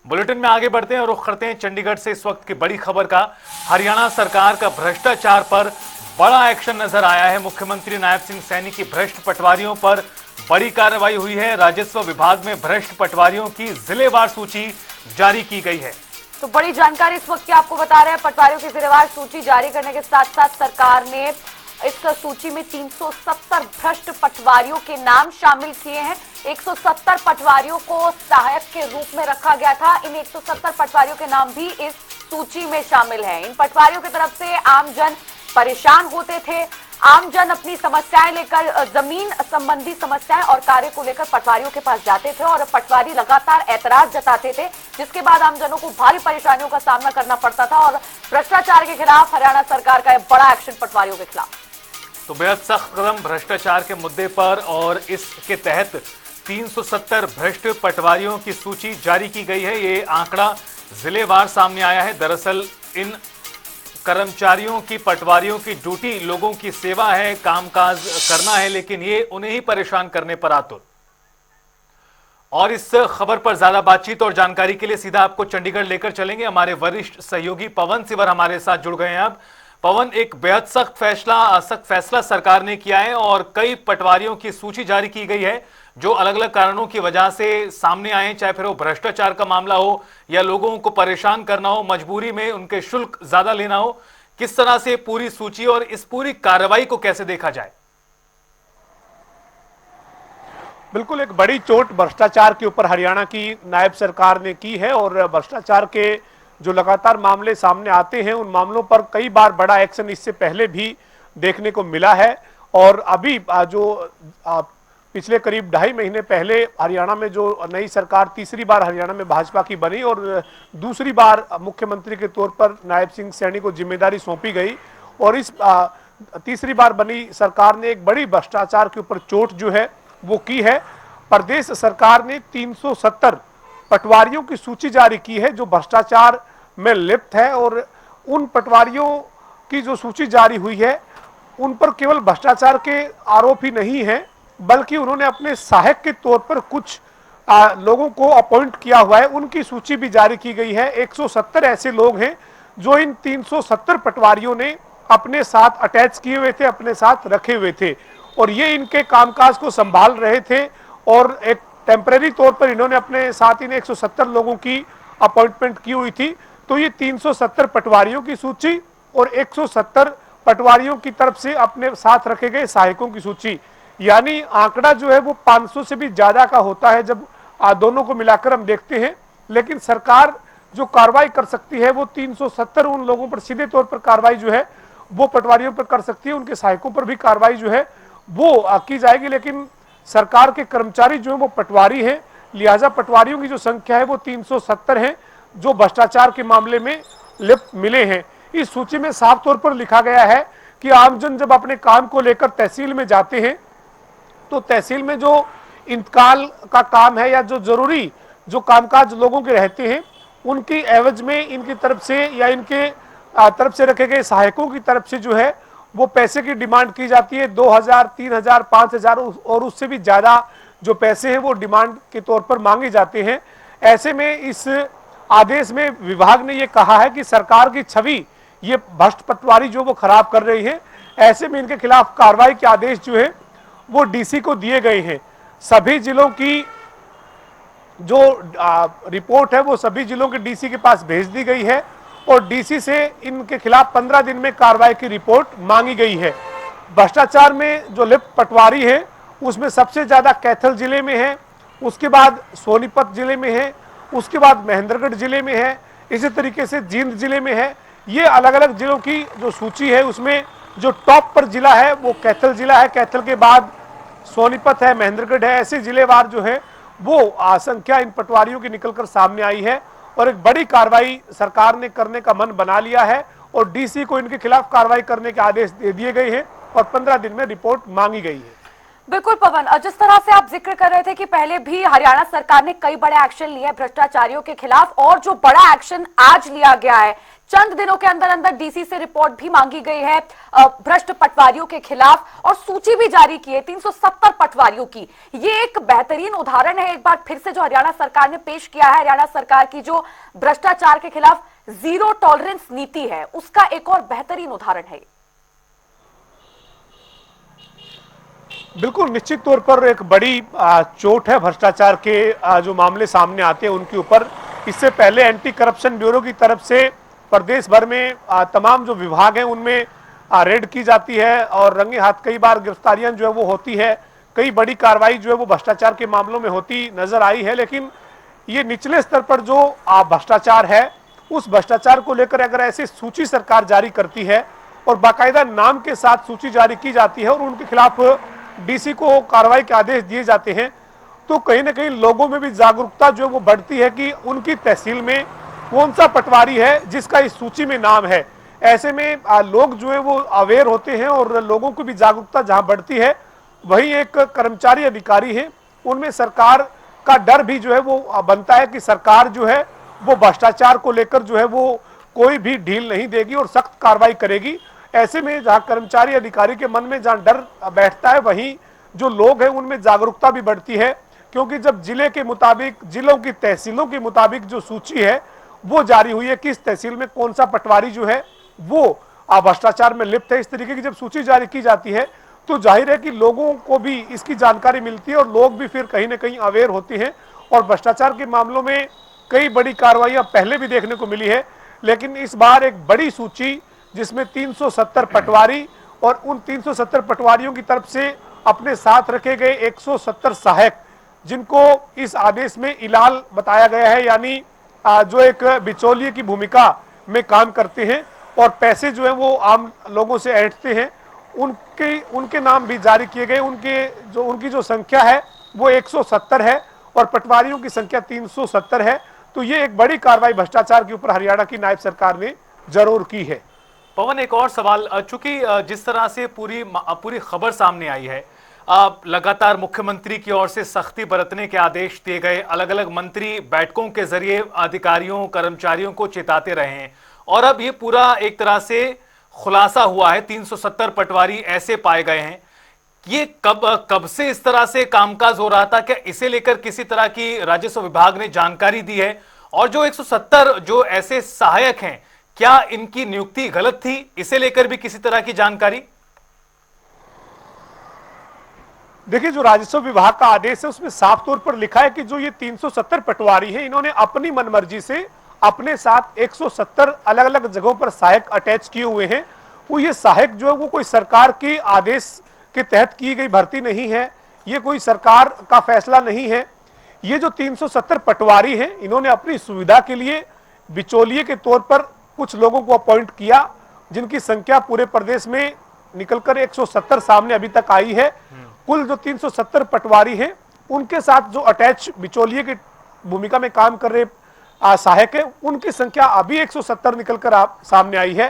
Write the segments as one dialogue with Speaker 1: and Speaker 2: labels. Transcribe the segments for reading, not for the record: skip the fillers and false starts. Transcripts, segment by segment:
Speaker 1: Bulletin में आगे बढ़ते हैं और रुख करते हैं चंडीगढ़ से इस वक्त की बड़ी खबर का। हरियाणा सरकार का भ्रष्टाचार पर बड़ा एक्शन नजर आया है। मुख्यमंत्री नायब सिंह सैनी की भ्रष्ट पटवारियों पर बड़ी कार्रवाई हुई है। राजस्व विभाग में भ्रष्ट पटवारियों की जिलेवार सूची जारी की गई है।
Speaker 2: तो बड़ी जानकारी इस वक्त की आपको बता रहे हैं। पटवारियों की जिलेवार सूची जारी करने के साथ साथ सरकार ने इस सूची में 370 भ्रष्ट पटवारियों के नाम शामिल किए हैं। 170 पटवारियों को सहायक के रूप में रखा गया था। इन 170 पटवारियों के नाम भी इस सूची में शामिल हैं। इन पटवारियों की तरफ से आमजन परेशान होते थे। आमजन अपनी समस्याएं लेकर, जमीन संबंधी समस्याएं और कार्य को लेकर पटवारियों के पास जाते थे और पटवारी लगातार ऐतराज जताते थे, जिसके बाद आमजनों को भारी परेशानियों का सामना करना पड़ता था। और भ्रष्टाचार के खिलाफ हरियाणा सरकार का बड़ा एक्शन पटवारियों के खिलाफ।
Speaker 1: तो बेहद सख्त कदम भ्रष्टाचार के मुद्दे पर, और इसके तहत 370 भ्रष्ट पटवारियों की सूची जारी की गई है। ये आंकड़ा जिलेवार सामने आया है। दरअसल इन कर्मचारियों की, पटवारियों की ड्यूटी लोगों की सेवा है, कामकाज करना है, लेकिन ये उन्हें ही परेशान करने पर आतुर। और इस खबर पर ज्यादा बातचीत और जानकारी के लिए सीधा आपको चंडीगढ़ लेकर चलेंगे। हमारे वरिष्ठ सहयोगी पवन सिवर हमारे साथ जुड़ गए हैं। अब पवन, एक बेहद सख्त फैसला सरकार ने किया है और कई पटवारियों की सूची जारी की गई है जो अलग अलग कारणों की वजह से सामने आए, चाहे फिर वो भ्रष्टाचार का मामला हो या लोगों को परेशान करना हो, मजबूरी में उनके शुल्क ज्यादा लेना हो। किस तरह से पूरी सूची और इस पूरी कार्रवाई को कैसे देखा जाए?
Speaker 3: बिल्कुल, एक बड़ी चोट भ्रष्टाचार के ऊपर हरियाणा की नायब सरकार ने की है और भ्रष्टाचार के जो लगातार मामले सामने आते हैं उन मामलों पर कई बार बड़ा एक्शन इससे पहले भी देखने को मिला है। और अभी जो पिछले करीब 2.5 महीने पहले हरियाणा में जो नई सरकार तीसरी बार हरियाणा में भाजपा की बनी और दूसरी बार मुख्यमंत्री के तौर पर नायब सिंह सैनी को जिम्मेदारी सौंपी गई, और इस तीसरी बार बनी सरकार ने एक बड़ी भ्रष्टाचार के ऊपर चोट जो है वो की है। प्रदेश सरकार ने 370 पटवारियों की सूची जारी की है जो भ्रष्टाचार में लिप्त है, और उन पटवारियों की जो सूची जारी हुई है उन पर केवल भ्रष्टाचार के आरोप ही नहीं है, बल्कि उन्होंने अपने सहायक के तौर पर कुछ लोगों को अपॉइंट किया हुआ है, उनकी सूची भी जारी की गई है। 170 ऐसे लोग हैं जो इन 370 पटवारियों ने अपने साथ अटैच किए हुए थे, अपने साथ रखे हुए थे, और ये इनके कामकाज को संभाल रहे थे। और एक टेम्परेरी तौर पर इन्होंने अपने साथ इन 170 लोगों की अपॉइंटमेंट की हुई थी। तो ये 370 पटवारियों की सूची और 170 पटवारियों की तरफ से अपने साथ रखे गए सहायकों की सूची, यानी आंकड़ा जो है वो 500 से भी ज्यादा का होता है जब दोनों को मिलाकर हम देखते हैं। लेकिन सरकार जो कार्रवाई कर सकती है वो 370 उन लोगों पर सीधे तौर पर कार्रवाई जो है वो पटवारियों पर कर सकती है, उनके सहायकों पर भी कार्रवाई जो है वो की जाएगी। लेकिन सरकार के कर्मचारी जो है वो पटवारी हैं, लिहाजा पटवारियों की जो संख्या है वो 370 है जो भ्रष्टाचार के मामले में लिप्त मिले हैं। इस सूची में साफ तौर पर लिखा गया है कि आमजन जब अपने काम को लेकर तहसील में जाते हैं तो तहसील में जो इंतकाल का काम है या जो जरूरी जो कामकाज लोगों के रहते हैं उनकी एवज में इनकी तरफ से या इनके तरफ से रखे गए सहायकों की तरफ से जो है वो पैसे की डिमांड की जाती है। 2000, 3000, 5000 और उससे भी ज्यादा जो पैसे हैं वो डिमांड के तौर पर मांगे जाते हैं। ऐसे में इस आदेश में विभाग ने ये कहा है कि सरकार की छवि ये भ्रष्ट पटवारी जो वो खराब कर रही है, ऐसे में इनके खिलाफ कार्रवाई के आदेश जो है वो डीसी को दिए गए हैं। सभी जिलों की जो रिपोर्ट है वो सभी जिलों के डीसी के पास भेज दी गई है और डीसी से इनके खिलाफ 15 दिन में कार्रवाई की रिपोर्ट मांगी गई है। भ्रष्टाचार में जो लिप्त पटवारी है उसमें सबसे ज्यादा कैथल जिले में है, उसके बाद सोनीपत जिले में है, उसके बाद महेंद्रगढ़ जिले में है, इसी तरीके से जींद जिले में है। ये अलग अलग जिलों की जो सूची है उसमें जो टॉप पर जिला है वो कैथल जिला है, कैथल के बाद सोनीपत है, महेंद्रगढ़ है। ऐसे जिलेवार जो है वो संख्या इन पटवारियों की निकलकर सामने आई है और एक बड़ी कार्रवाई सरकार ने करने का मन बना लिया है और डीसी को इनके खिलाफ कार्रवाई करने के आदेश दे दिए गए हैं और 15 दिन में रिपोर्ट मांगी गई है।
Speaker 2: बिल्कुल पवन, जिस तरह से आप जिक्र कर रहे थे कि पहले भी हरियाणा सरकार ने कई बड़े एक्शन लिए भ्रष्टाचारियों के खिलाफ, और जो बड़ा एक्शन आज लिया गया है चंद दिनों के अंदर अंदर डीसी से रिपोर्ट भी मांगी गई है भ्रष्ट पटवारियों के खिलाफ और सूची भी जारी की है 370 पटवारियों की। ये एक बेहतरीन उदाहरण है एक बार फिर से जो हरियाणा सरकार ने पेश किया है। हरियाणा सरकार की जो भ्रष्टाचार के खिलाफ जीरो टॉलरेंस नीति है उसका एक और बेहतरीन उदाहरण है।
Speaker 3: बिल्कुल निश्चित तौर पर एक बड़ी चोट है भ्रष्टाचार के जो मामले सामने आते हैं उनके ऊपर। इससे पहले एंटी करप्शन ब्यूरो की तरफ से प्रदेश भर में तमाम जो विभाग हैं उनमें रेड की जाती है और रंगे हाथ कई बार गिरफ्तारियां जो है वो होती है। कई बड़ी कार्रवाई जो है वो भ्रष्टाचार के मामलों में होती नजर आई है। लेकिन ये निचले स्तर पर जो भ्रष्टाचार है उस भ्रष्टाचार को लेकर अगर ऐसी सूची सरकार जारी करती है और बाकायदा नाम के साथ सूची जारी की जाती है और उनके खिलाफ डीसी को कार्रवाई के आदेश दिए जाते हैं तो कहीं ना कहीं लोगों में भी जागरूकता जो है वो बढ़ती है कि उनकी तहसील में कौन सा पटवारी है जिसका इस सूची में नाम है। ऐसे में लोग जो है वो अवेयर होते हैं और लोगों को भी जागरूकता जहां बढ़ती है वहीं एक कर्मचारी अधिकारी है उनमें सरकार का डर भी जो है वो बनता है कि सरकार जो है वो भ्रष्टाचार को लेकर जो है वो कोई भी ढील नहीं देगी और सख्त कार्रवाई करेगी। ऐसे में जहां कर्मचारी अधिकारी के मन में जहां डर बैठता है वहीं जो लोग हैं उनमें जागरूकता भी बढ़ती है क्योंकि जब जिले के मुताबिक जिलों की तहसीलों के मुताबिक जो सूची है वो जारी हुई है कि इस तहसील में कौन सा पटवारी जो है वो भ्रष्टाचार में लिप्त है, इस तरीके की जब सूची जारी की जाती है तो जाहिर है कि लोगों को भी इसकी जानकारी मिलती है और लोग भी फिर कहीं ना कहीं अवेयर होते हैं। और भ्रष्टाचार के मामलों में कई बड़ी कार्रवाइयां पहले भी देखने को मिली है लेकिन इस बार एक बड़ी सूची जिसमें 370 पटवारी और उन 370 पटवारियों की तरफ से अपने साथ रखे गए 170 सहायक जिनको इस आदेश में इलाल बताया गया है यानी जो एक बिचौलिए की भूमिका में काम करते हैं और पैसे जो है वो आम लोगों से ऐंठते हैं उनके नाम भी जारी किए गए। उनकी जो संख्या है वो 170 है और पटवारियों की संख्या 370 है। तो ये एक बड़ी कार्रवाई भ्रष्टाचार के ऊपर हरियाणा की नायब सरकार ने जरूर की है।
Speaker 1: पवन एक और सवाल, चूंकि जिस तरह से पूरी खबर सामने आई है लगातार मुख्यमंत्री की ओर से सख्ती बरतने के आदेश दिए गए, अलग अलग मंत्री बैठकों के जरिए अधिकारियों कर्मचारियों को चेताते रहे हैं और अब ये पूरा एक तरह से खुलासा हुआ है 370 पटवारी ऐसे पाए गए हैं। ये कब से इस तरह से कामकाज हो रहा था? क्या इसे लेकर किसी तरह की राजस्व विभाग ने जानकारी दी है? और जो 170 जो ऐसे सहायक हैं क्या इनकी नियुक्ति गलत थी, इसे लेकर भी किसी तरह की जानकारी?
Speaker 3: देखिए जो राजस्व विभाग का आदेश है उसमें साफ तौर पर लिखा है कि जो ये 370 पटवारी हैं इन्होंने अपनी मनमर्जी से अपने साथ 170 अलग अलग जगहों पर सहायक अटैच किए हुए हैं। वो ये सहायक जो है वो कोई सरकार के आदेश के तहत की गई भर्ती नहीं है, ये कोई सरकार का फैसला नहीं है। ये जो 370 पटवारी हैं इन्होंने अपनी सुविधा के लिए बिचौलिए के तौर पर कुछ लोगों को अपॉइंट किया जिनकी संख्या पूरे प्रदेश में निकलकर 170 सामने अभी तक आई है। कुल जो 370 पटवारी हैं उनके साथ जो अटैच बिचौलिए की भूमिका में काम कर रहे सहायक है उनकी संख्या अभी 170 निकलकर सामने आई है।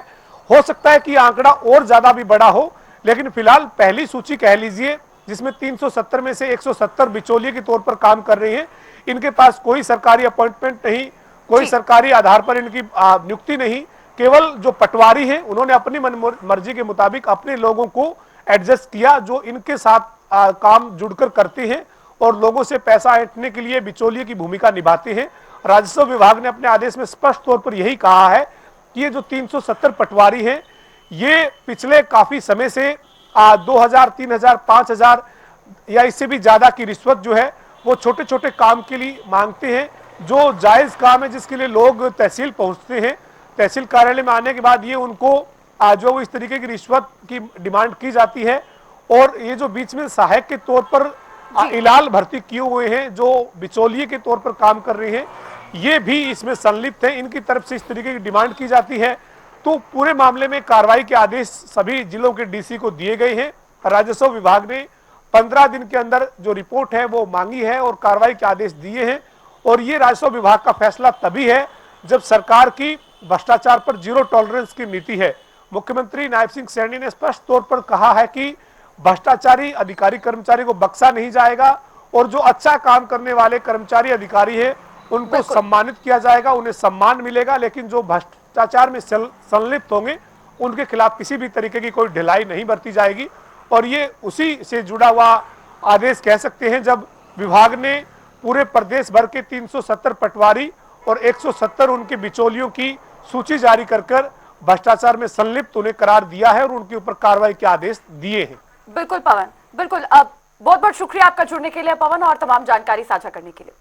Speaker 3: हो सकता है कि आंकड़ा और ज्यादा भी बड़ा हो लेकिन फिलहाल पहली सूची कह लीजिए जिसमें 370 में से 170 बिचौलिए के तौर पर काम कर रहे हैं। इनके पास कोई सरकारी अपॉइंटमेंट नहीं, कोई सरकारी आधार पर इनकी नियुक्ति नहीं, केवल जो पटवारी हैं उन्होंने अपनी मर्जी के मुताबिक अपने लोगों को एडजस्ट किया जो इनके साथ काम जुड़कर करते हैं और लोगों से पैसा ऐंठने के लिए बिचौलिए की भूमिका निभाते हैं। राजस्व विभाग ने अपने आदेश में स्पष्ट तौर पर यही कहा है कि ये जो 370 पटवारी हैं ये पिछले काफी समय से 2000, 3000, 5000 या इससे भी ज्यादा की रिश्वत जो है वो छोटे छोटे काम के लिए मांगते हैं जो जायज काम है जिसके लिए लोग तहसील पहुंचते हैं। तहसील कार्यालय में आने के बाद ये उनको जो इस तरीके की रिश्वत की डिमांड की जाती है और ये जो बीच में सहायक के तौर पर इलाल भर्ती किए हुए हैं जो बिचौलिए के तौर पर काम कर रहे हैं ये भी इसमें संलिप्त है, इनकी तरफ से इस तरीके की डिमांड की जाती है। तो पूरे मामले में कार्रवाई के आदेश सभी जिलों के डीसी को दिए गए हैं। राजस्व विभाग ने 15 दिन के अंदर जो रिपोर्ट है वो मांगी है और कार्रवाई के आदेश दिए हैं और ये राजस्व विभाग का फैसला तभी है जब सरकार की भ्रष्टाचार पर जीरो टॉलरेंस की नीति है। मुख्यमंत्री नायब सिंह सैनी ने स्पष्ट तौर पर कहा है कि भ्रष्टाचारी अधिकारी कर्मचारी को बख्शा नहीं जाएगा और जो अच्छा काम करने वाले कर्मचारी अधिकारी है उनको
Speaker 2: बिल्कुल।
Speaker 3: सम्मानित किया जाएगा, उन्हें सम्मान मिलेगा, लेकिन जो भ्रष्टाचार में संलिप्त होंगे उनके खिलाफ किसी भी तरीके की कोई ढिलाई नहीं बरती जाएगी। और ये उसी से जुड़ा हुआ आदेश कह सकते हैं जब विभाग ने पूरे प्रदेश भर के 370 पटवारी और 170 उनके बिचौलियों की सूची जारी कर भ्रष्टाचार में संलिप्त उन्हें करार दिया है और उनके ऊपर कार्रवाई के आदेश दिए हैं।
Speaker 2: बिल्कुल पवन, बिल्कुल। अब बहुत बहुत शुक्रिया आपका जुड़ने के लिए पवन और तमाम जानकारी साझा करने के लिए।